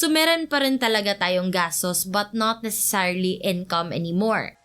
So meron pa rin talaga tayong gastos but not necessarily income anymore.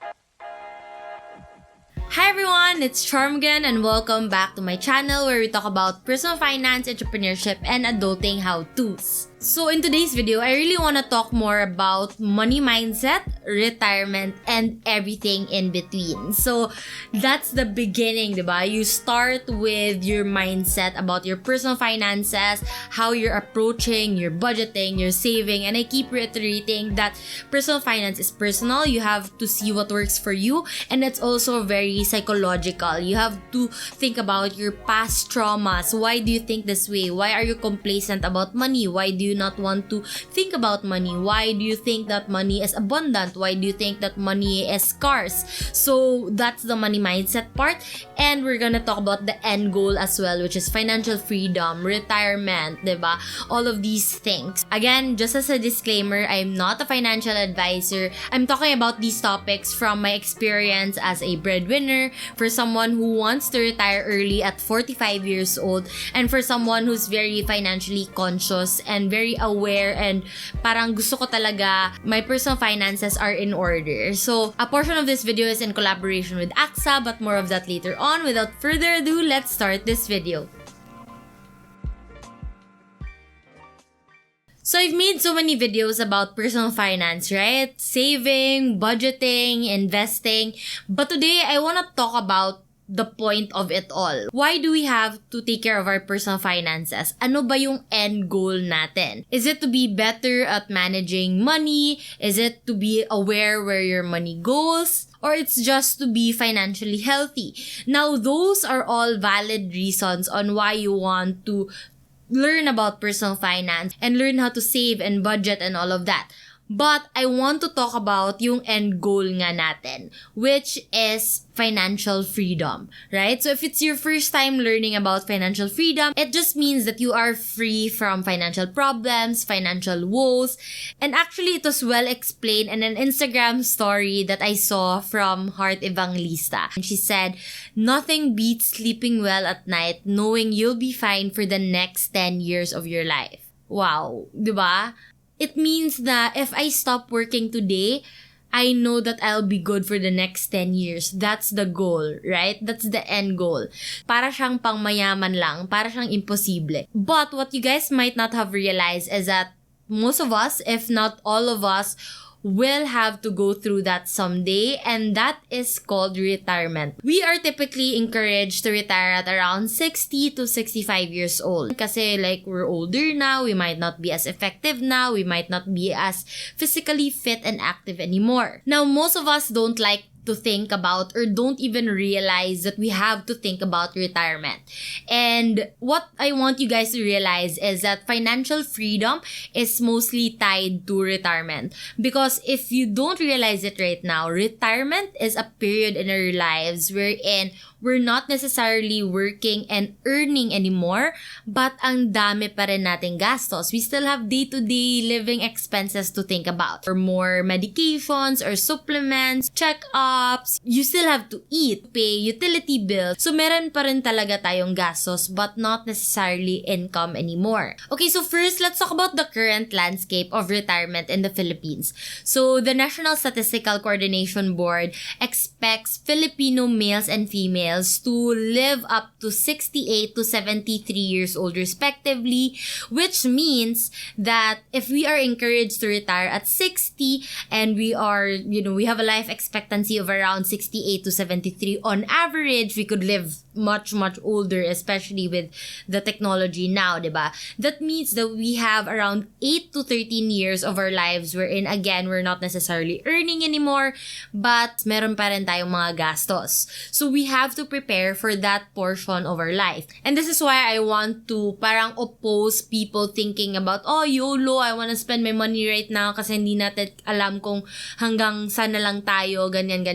Hi everyone, it's Charm again and welcome back to my channel where we talk about personal finance, entrepreneurship, and adulting how-tos. So in today's video, I really want to talk more about money mindset, retirement, and everything in between. So that's the beginning, diba? You start with your mindset about your personal finances, how you're approaching your budgeting, your saving, and I keep reiterating that personal finance is personal. You have to see what works for you, and it's also very psychological. You have to think about your past traumas. Why do you think this way? Why are you complacent about money? Why do you not want to think about money? Why do you think that money is abundant? Why do you think that money is scarce? So that's the money mindset part, and we're gonna talk about the end goal as well, which is financial freedom, retirement, diba? All of these things. Again, just as a disclaimer, I'm not a financial advisor. I'm talking about these topics from my experience as a breadwinner, for someone who wants to retire early at 45 years old, and for someone who's very financially conscious and very aware, and parang gusto ko talaga my personal finances are in order. So, a portion of this video is in collaboration with AXA, but more of that later on. Without further ado, let's start this video. So I've made so many videos about personal finance, right? Saving, budgeting, investing. But today, I want to talk about the point of it all. Why do we have to take care of our personal finances? Ano ba yung end goal natin? Is it to be better at managing money? Is it to be aware where your money goes? Or it's just to be financially healthy? Now, those are all valid reasons on why you want to learn about personal finance and learn how to save and budget and all of that. But I want to talk about yung end goal nga natin, which is financial freedom, right? So if it's your first time learning about financial freedom, it just means that you are free from financial problems, financial woes. And actually, it was well explained in an Instagram story that I saw from Heart Evangelista. And she said, "Nothing beats sleeping well at night knowing you'll be fine for the next 10 years of your life." Wow, diba? It means that if I stop working today, I know that I'll be good for the next 10 years. That's the goal, right? That's the end goal. Para siyang pangmayaman lang, para siyang imposible. But what you guys might not have realized is that most of us, if not all of us, will have to go through that someday, and that is called retirement. We are typically encouraged to retire at around 60 to 65 years old. Kasi like we're older now, we might not be as effective now, we might not be as physically fit and active anymore. Now, most of us don't like to think about or don't even realize that we have to think about retirement. And what I want you guys to realize is that financial freedom is mostly tied to retirement. Because if you don't realize it right now, retirement is a period in our lives wherein we're not necessarily working and earning anymore, but ang dami pa rin nating gastos. We still have day-to-day living expenses to think about. Or more medications or supplements, check-ups. You still have to eat, pay utility bills. So meron pa rin talaga tayong gastos, but not necessarily income anymore. Okay, so first, let's talk about the current landscape of retirement in the Philippines. So the National Statistical Coordination Board expects Filipino males and females to live up to 68 to 73 years old respectively, which means that if we are encouraged to retire at 60 and we are, we have a life expectancy of around 68 to 73 on average, we could live much older, especially with the technology now, diba? That means that we have around 8 to 13 years of our lives wherein again, we're not necessarily earning anymore, but meron pa rin tayong mga gastos. So we have to prepare for that portion of our life. And this is why I want to parang oppose people thinking about, oh, YOLO, I want to spend my money right now kasi hindi natin alam kung hanggang saan na lang tayo, ganyan.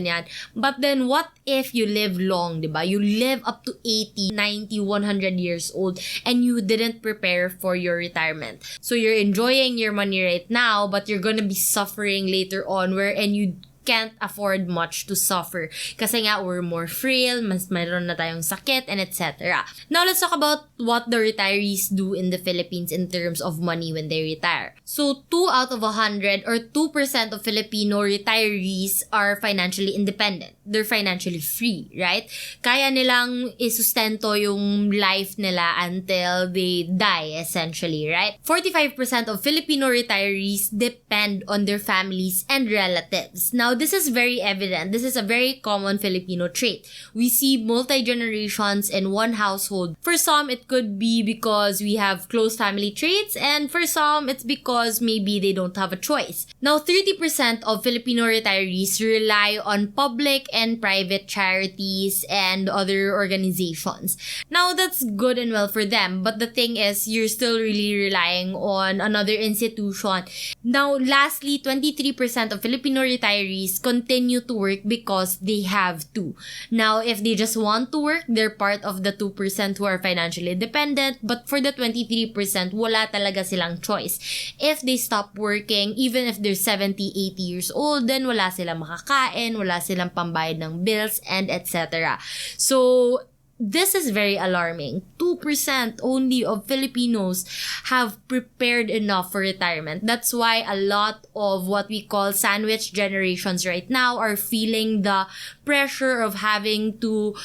But then what if you live long, diba? You live up to 80, 90, 100 years old and you didn't prepare for your retirement. So you're enjoying your money right now, but you're gonna be suffering later on wherein you can't afford much to suffer. Kasi nga, we're more frail, mas mayroon na tayong sakit, and etc. Now, let's talk about what the retirees do in the Philippines in terms of money when they retire. So, 2 out of 100 or 2% of Filipino retirees are financially independent. They're financially free, right? Kaya nilang isustento yung life nila until they die, essentially, right? 45% of Filipino retirees depend on their families and relatives. Now, this is very evident. This is a very common Filipino trait. We see multi-generations in one household. For some, it could be because we have close family traits, and for some, it's because maybe they don't have a choice. Now, 30% of Filipino retirees rely on public and private charities and other organizations. Now, that's good and well for them, but the thing is, you're still really relying on another institution. Now, lastly, 23% of Filipino retirees continue to work because they have to. Now, if they just want to work, they're part of the 2% who are financially independent, but for the 23%, wala talaga silang choice. If they stop working, even if they're 70, 80 years old, then wala silang makakain, wala silang pambayad ng bills, and etc. So, this is very alarming. 2% only of Filipinos have prepared enough for retirement. That's why a lot of what we call sandwich generations right now are feeling the pressure of having to,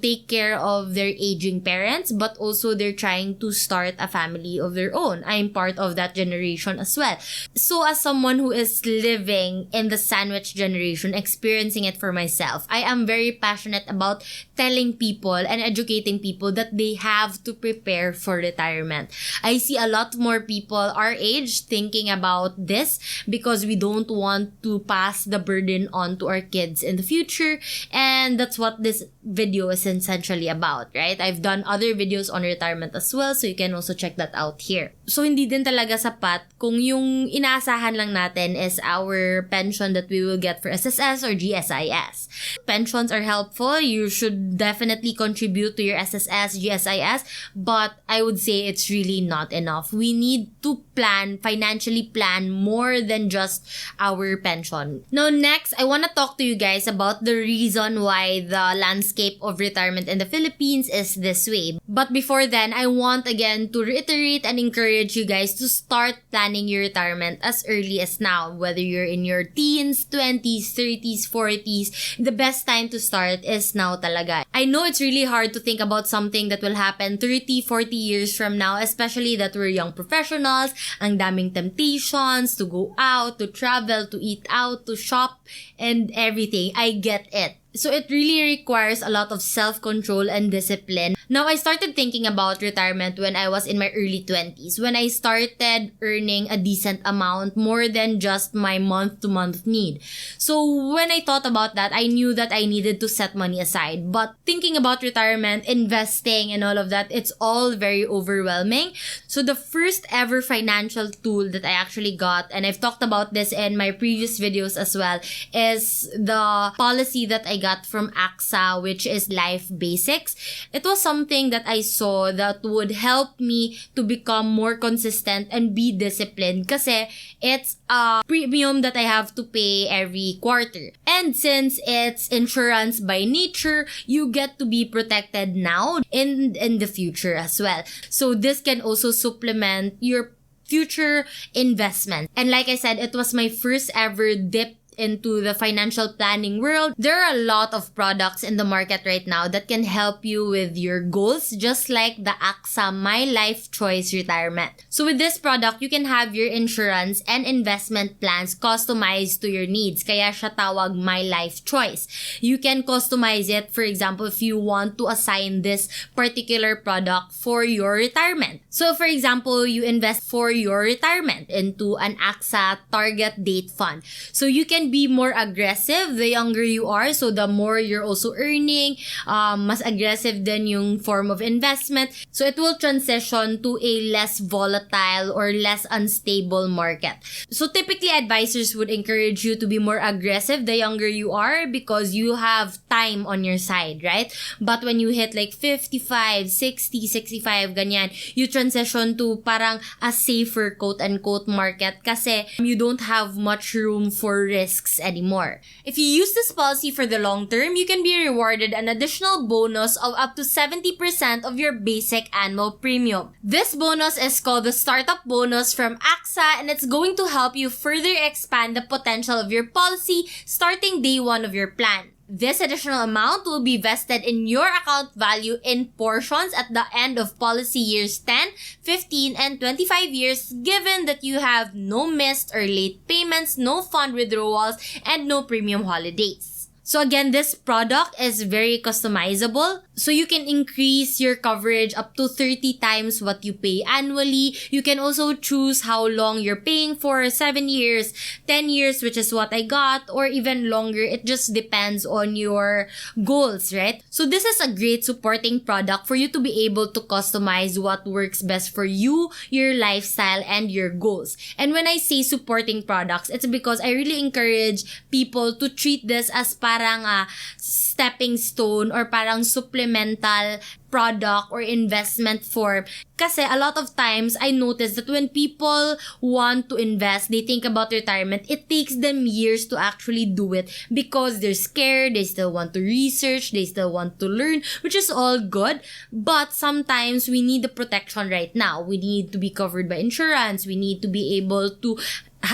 take care of their aging parents, but also they're trying to start a family of their own. I'm part of that generation as well. So as someone who is living in the sandwich generation, experiencing it for myself, I am very passionate about telling people and educating people that they have to prepare for retirement. I see a lot more people our age thinking about this because we don't want to pass the burden on to our kids in the future, and that's what this video is essentially about, right? I've done other videos on retirement as well, so you can also check that out here. So, hindi din talaga sapat kung yung inaasahan lang natin is our pension that we will get for SSS or GSIS. Pensions are helpful. You should definitely contribute to your SSS, GSIS, but I would say it's really not enough. We need to financially plan more than just our pension. Now, next, I want to talk to you guys about the reason why the landscape of retirement in the Philippines is this way. But before then, I want again to reiterate and encourage you guys to start planning your retirement as early as now. Whether you're in your teens, 20s, 30s, 40s, the best time to start is now talaga. I know it's really hard to think about something that will happen 30, 40 years from now, especially that we're young professionals, ang daming temptations to go out, to travel, to eat out, to shop, and everything. I get it. So it really requires a lot of self-control and discipline. Now, I started thinking about retirement when I was in my early 20s, when I started earning a decent amount more than just my month-to-month need. So when I thought about that, I knew that I needed to set money aside. But thinking about retirement, investing, and all of that, it's all very overwhelming. So the first ever financial tool that I actually got, and I've talked about this in my previous videos as well, is the policy that I got from AXA, which is Life Basics. It was something that I saw that would help me to become more consistent and be disciplined kasi it's a premium that I have to pay every quarter. And since it's insurance by nature, you get to be protected now and in the future as well. So this can also supplement your future investment. And like I said, it was my first ever dip into the financial planning world. There are a lot of products in the market right now that can help you with your goals, just like the AXA My Life Choice Retirement. So with this product, you can have your insurance and investment plans customized to your needs. Kaya siya tawag My Life Choice. You can customize it, for example, if you want to assign this particular product for your retirement. So for example, you invest for your retirement into an AXA Target Date Fund. So you can be more aggressive the younger you are, so the more you're also earning, mas aggressive din yung form of investment. So it will transition to a less volatile or less unstable market. So typically, advisors would encourage you to be more aggressive the younger you are because you have time on your side, right? But when you hit like 55, 60, 65, ganyan, you transition to parang a safer quote-unquote market kasi you don't have much room for risk risks anymore. If you use this policy for the long term, you can be rewarded an additional bonus of up to 70% of your basic annual premium. This bonus is called the Startup Bonus from AXA, and it's going to help you further expand the potential of your policy starting day one of your plan. This additional amount will be vested in your account value in portions at the end of policy years 10, 15, and 25 years, given that you have no missed or late payments, no fund withdrawals, and no premium holidays. So again, this product is very customizable. So you can increase your coverage up to 30 times what you pay annually. You can also choose how long you're paying for, 7 years, 10 years, which is what I got, or even longer. It just depends on your goals, right? So this is a great supporting product for you to be able to customize what works best for you, your lifestyle, and your goals. And when I say supporting products, it's because I really encourage people to treat this as parang stepping stone or parang supplemental product or investment form. Kasi a lot of times, I notice that when people want to invest, they think about retirement, it takes them years to actually do it because they're scared, they still want to research, they still want to learn, which is all good. But sometimes, we need the protection right now. We need to be covered by insurance. We need to be able to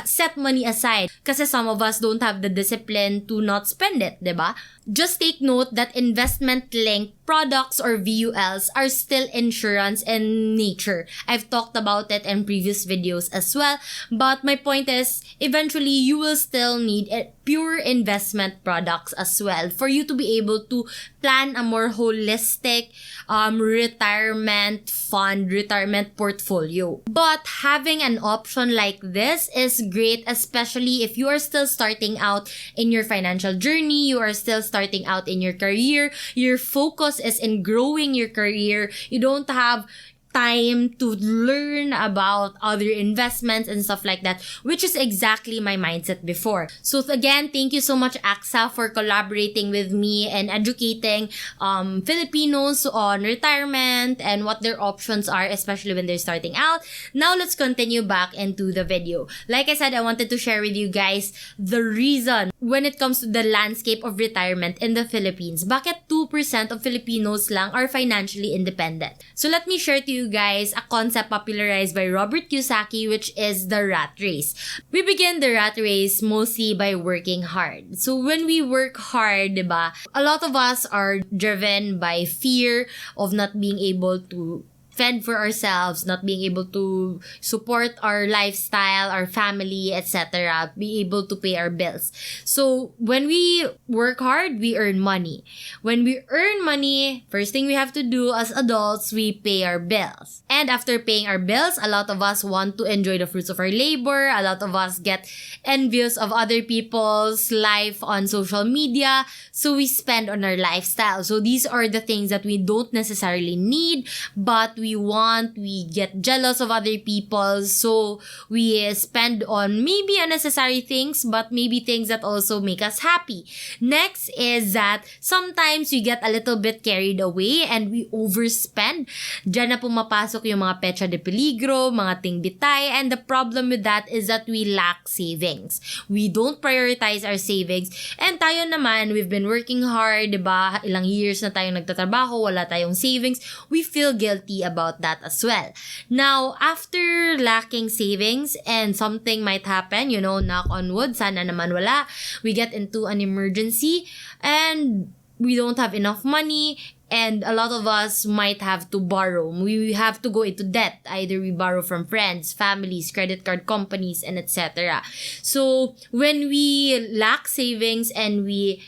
set money aside kasi some of us don't have the discipline to not spend it, diba? Just take note that investment-linked products or VULs are still insurance in nature. I've talked about it in previous videos as well, but my point is, eventually, you will still need pure investment products as well for you to be able to plan a more holistic retirement fund, retirement portfolio. But having an option like this is great, especially if you are still starting out in your financial journey, you are still starting out in your career, your focus is in growing your career, you don't have time to learn about other investments and stuff like that, which is exactly my mindset before. So again, thank you so much AXA for collaborating with me and educating Filipinos on retirement and what their options are, especially when they're starting out. Now let's continue back into the video. Like I said, I wanted to share with you guys the reason when it comes to the landscape of retirement in the Philippines. Bakit 2% of Filipinos lang are financially independent? So let me share to you guys a concept popularized by Robert Kiyosaki, which is the rat race. We begin the rat race mostly by working hard. So when we work hard, diba, a lot of us are driven by fear of not being able to fend for ourselves, not being able to support our lifestyle, our family, etc., be able to pay our bills. So when we work hard, we earn money. When we earn money, first thing we have to do as adults, we pay our bills. And after paying our bills, a lot of us want to enjoy the fruits of our labor. A lot of us get envious of other people's life on social media. So we spend on our lifestyle. So these are the things that we don't necessarily need, but we get jealous of other people, so we spend on maybe unnecessary things, but maybe things that also make us happy. Next is that sometimes we get a little bit carried away and we overspend. Diyan na pumapasok yung mga pecha de peligro, mga tingbitay, and the problem with that is that we lack savings. We don't prioritize our savings, and tayo naman, we've been working hard, diba? Ilang years na tayong nagtatrabaho, wala tayong savings. We feel guilty about that as well. Now, after lacking savings and something might happen, knock on wood, sana naman wala, we get into an emergency and we don't have enough money, and a lot of us might have to borrow. We have to go into debt. Either we borrow from friends, families, credit card companies, and etc. So, when we lack savings and we,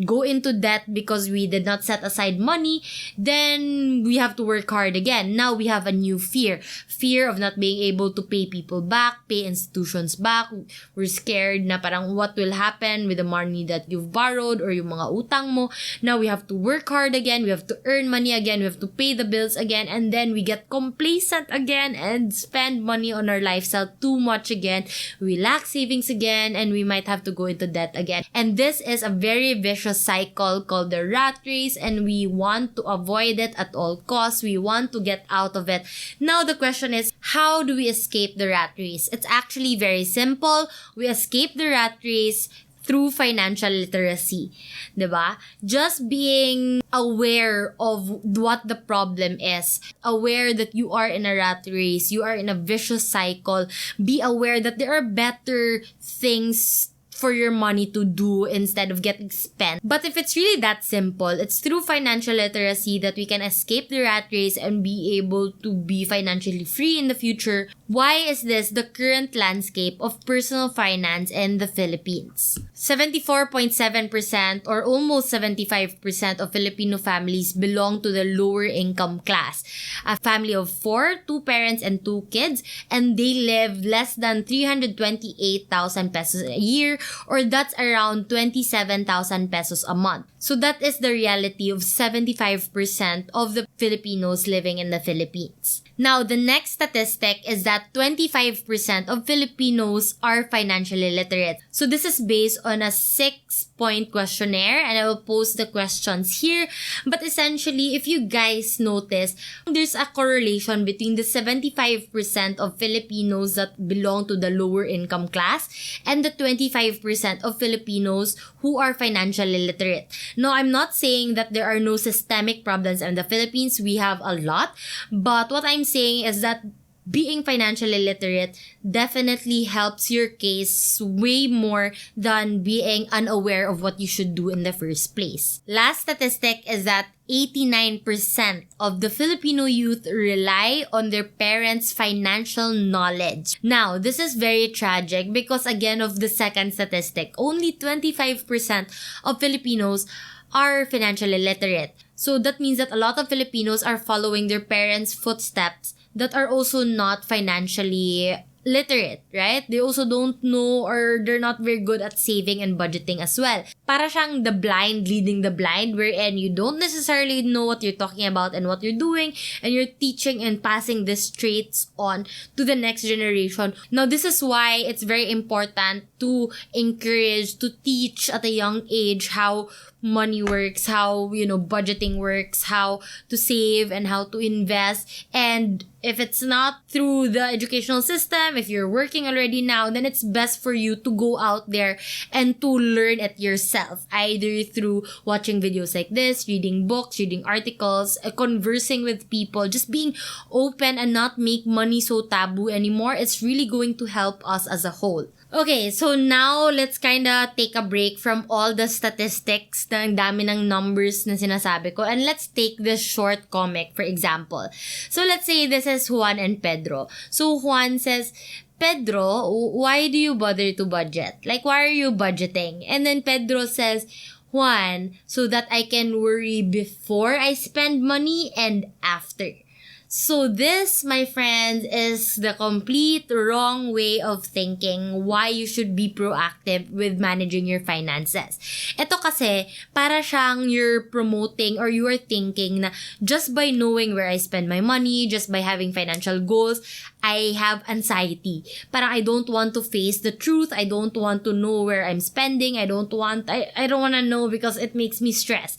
go into debt because we did not set aside money, then we have to work hard again. Now, we have a new fear. Fear of not being able to pay people back, pay institutions back. We're scared na parang what will happen with the money that you've borrowed or yung mga utang mo. Now, we have to work hard again. again, we have to earn money again, we have to pay the bills again, and then we get complacent again and spend money on our lifestyle too much again. We lack savings again, and we might have to go into debt again. And this is a very vicious cycle called the rat race, and we want to avoid it at all costs. We want to get out of it. Now the question is, how do we escape the rat race? It's actually very simple. We escape the rat race through financial literacy, diba? Just being aware of what the problem is, aware that you are in a rat race, you are in a vicious cycle, be aware that there are better things for your money to do instead of getting spent. But if it's really that simple, it's through financial literacy that we can escape the rat race and be able to be financially free in the future. Why is this the current landscape of personal finance in the Philippines? 74.7% or almost 75% of Filipino families belong to the lower income class. A family of 4, 2 parents and 2 kids, and they live less than 328,000 pesos a year, or that's around 27,000 pesos a month. So that is the reality of 75% of the Filipinos living in the Philippines. Now, the next statistic is that 25% of Filipinos are financially literate. So this is based on a 6-point questionnaire, and I will post the questions here. But essentially, if you guys notice, there's a correlation between the 75% of Filipinos that belong to the lower income class and the 25% of Filipinos who are financially literate. Now, I'm not saying that there are no systemic problems in the Philippines. We have a lot. But what I'm saying is that being financially literate definitely helps your case way more than being unaware of what you should do in the first place. Last statistic is that 89% of the Filipino youth rely on their parents' financial knowledge. Now, this is very tragic because again of the second statistic, only 25% of Filipinos are financially literate. So that means that a lot of Filipinos are following their parents' footsteps that are also not financially literate, right? They also don't know, or they're not very good at saving and budgeting as well. Para siyang the blind leading the blind, wherein you don't necessarily know what you're talking about and what you're doing, and you're teaching and passing these traits on to the next generation. Now, this is why it's very important to encourage, to teach at a young age how money works, how, budgeting works, how to save and how to invest. And if it's not through the educational system, if you're working already now, then it's best for you to go out there and to learn it yourself, either through watching videos like this, reading books, reading articles, conversing with people, just being open and not make money so taboo anymore. It's really going to help us as a whole. Okay, so now let's kinda take a break from all the statistics, ng dami ng numbers na sinasabi ko, and let's take this short comic, for example. So let's say this is Juan and Pedro. So Juan says, Pedro, why do you bother to budget? Like, why are you budgeting? And then Pedro says, Juan, so that I can worry before I spend money and after. So this, my friends, is the complete wrong way of thinking why you should be proactive with managing your finances. Ito kasi, para siyang you're promoting or you are thinking na just by knowing where I spend my money, just by having financial goals, I have anxiety. Parang I don't want to face the truth. I don't want to know where I'm spending. I don't want to know because it makes me stress.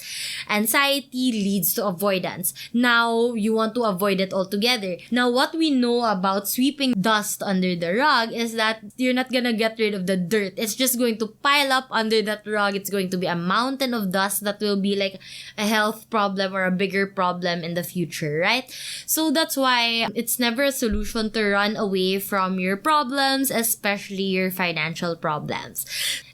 Anxiety leads to avoidance. Now, you want to avoid it altogether. Now, what we know about sweeping dust under the rug is that you're not gonna get rid of the dirt. It's just going to pile up under that rug. It's going to be a mountain of dust that will be like a health problem or a bigger problem in the future, right? So that's why it's never a solution to run away from your problems, especially your financial problems.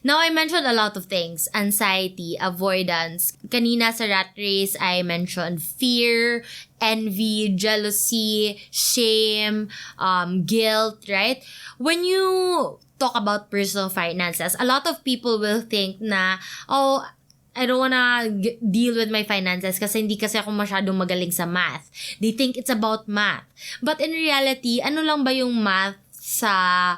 Now, I mentioned a lot of things. Anxiety, avoidance. Kanina sa rat race, I mentioned fear, envy, jealousy, shame, guilt, right? When you talk about personal finances, a lot of people will think na, I don't wanna deal with my finances kasi hindi kasi ako masyadong magaling sa math. They think it's about math. But in reality, ano lang ba yung math sa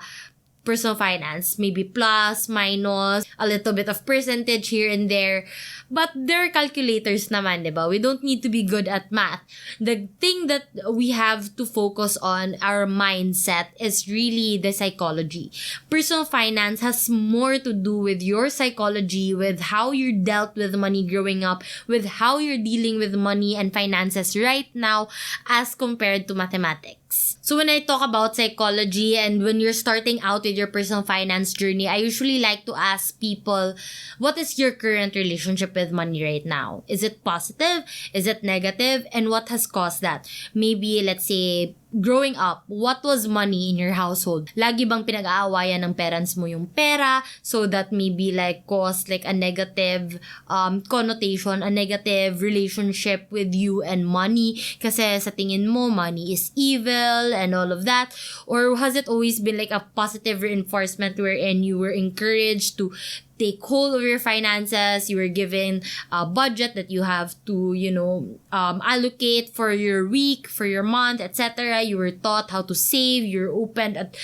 personal finance. Maybe plus, minus, a little bit of percentage here and there. But there are calculators naman, diba? We don't need to be good at math. The thing that we have to focus on, our mindset, is really the psychology. Personal finance has more to do with your psychology, with how you dealt with money growing up, with how you're dealing with money and finances right now as compared to mathematics. So when I talk about psychology and when you're starting out with your personal finance journey, I usually like to ask people, what is your current relationship with money right now? Is it positive? Is it negative? And what has caused that? Maybe, let's say, growing up, what was money in your household? Lagi bang pinag-aawayan ng parents mo yung pera so that maybe like cause like a negative connotation, a negative relationship with you and money kasi sa tingin mo money is evil and all of that? Or has it always been like a positive reinforcement wherein you were encouraged to take hold of your finances, you were given a budget that you have to, allocate for your week, for your month, etc. You were taught how to save, you're opened at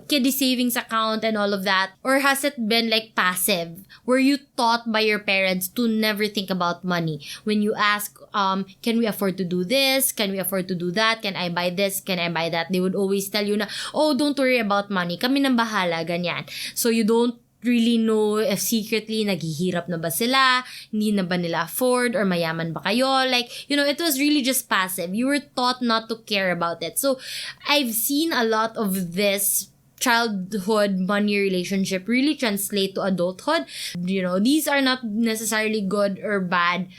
kiddie savings account and all of that. Or has it been like passive? Were you taught by your parents to never think about money? When you ask, can we afford to do this? Can we afford to do that? Can I buy this? Can I buy that? They would always tell you na, oh, don't worry about money. Kami nang bahala, ganyan. So you don't really know if secretly naghihirap na ba sila, hindi na ba nila afford, or mayaman ba kayo. Like, it was really just passive. You were taught not to care about it. So, I've seen a lot of this childhood money relationship really translate to adulthood. These are not necessarily good or bad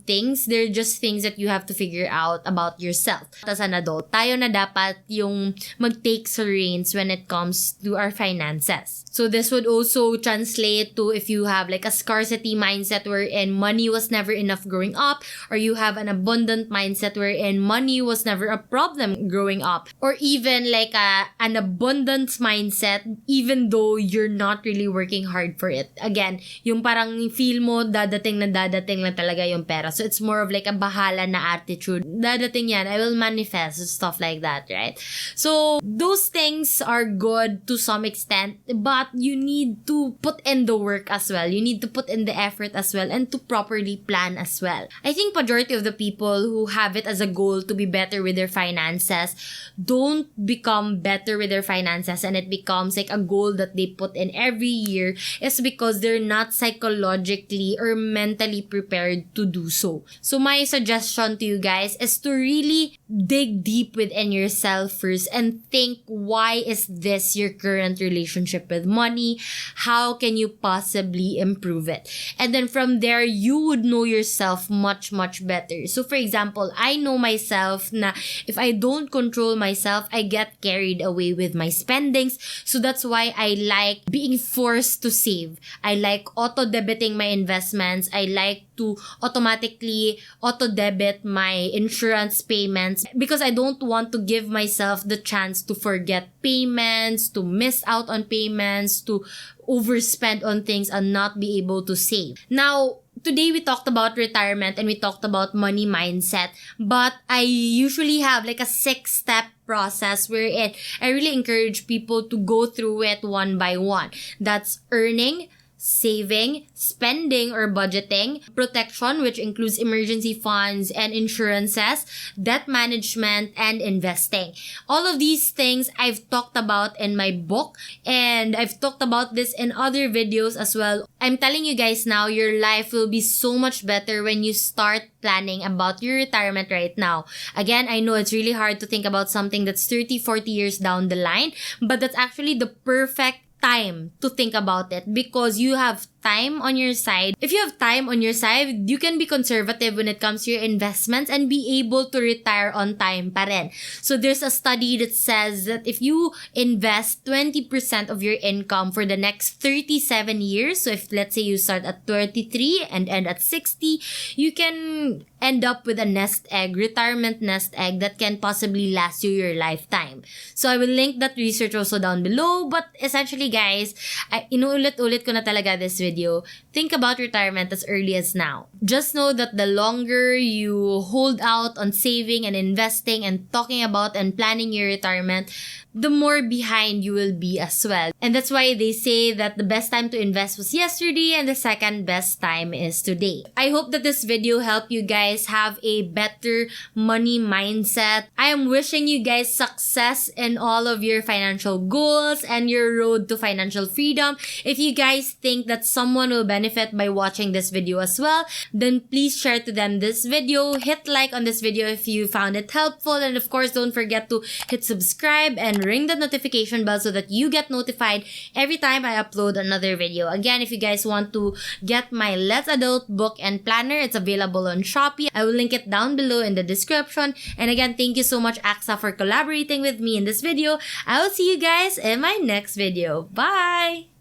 things. They're just things that you have to figure out about yourself. As an adult, tayo na dapat yung mag-take sa reins when it comes to our finances. So this would also translate to if you have like a scarcity mindset wherein money was never enough growing up, or you have an abundant mindset wherein money was never a problem growing up, or even like an abundance mindset even though you're not really working hard for it. Again, yung parang feel mo dadating na talaga yung pera. So it's more of like a bahala na attitude. Dadating yan, I will manifest, stuff like that, right? So those things are good to some extent, but you need to put in the work as well. You need to put in the effort as well and to properly plan as well. I think majority of the people who have it as a goal to be better with their finances don't become better with their finances and it becomes like a goal that they put in every year is because they're not psychologically or mentally prepared to do so. So my suggestion to you guys is to really dig deep within yourself first and think, why is this your current relationship with money? How can you possibly improve it? And then from there, you would know yourself much, much better. So for example, I know myself na if I don't control myself, I get carried away with my spendings. So that's why I like being forced to save. I like auto-debiting my investments. I like to automatically auto-debit my insurance payments because I don't want to give myself the chance to forget payments, to miss out on payments, to overspend on things and not be able to save. Now, today we talked about retirement and we talked about money mindset, but I usually have like a 6-step process wherein I really encourage people to go through it one by one. That's earning, saving, spending or budgeting, protection, which includes emergency funds and insurances, debt management, and investing. All of these things I've talked about in my book, and I've talked about this in other videos as well. I'm telling you guys now, your life will be so much better when you start planning about your retirement right now. Again, I know it's really hard to think about something that's 30, 40 years down the line, but that's actually the perfect time to think about it because you have time on your side. If you have time on your side, you can be conservative when it comes to your investments and be able to retire on time pa rin. So there's a study that says that if you invest 20% of your income for the next 37 years, so if let's say you start at 33 and end at 60, you can end up with a nest egg, retirement nest egg that can possibly last you your lifetime. So I will link that research also down below, but essentially guys, inuulit-ulit ko na talaga this video. Think about retirement as early as now. Just know that the longer you hold out on saving and investing and talking about and planning your retirement, the more behind you will be as well. And that's why they say that the best time to invest was yesterday and the second best time is today. I hope that this video helped you guys have a better money mindset. I am wishing you guys success in all of your financial goals and your road to financial freedom. If you guys think that someone will benefit by watching this video as well, then please share to them this video. Hit like on this video if you found it helpful, and of course don't forget to hit subscribe and ring the notification bell so that you get notified every time I upload another video. Again, if you guys want to get my Let's Adult book and planner, it's available on Shopee. I will link it down below in the description. And again, thank you so much AXA for collaborating with me in this video. I will see you guys in my next video. Bye!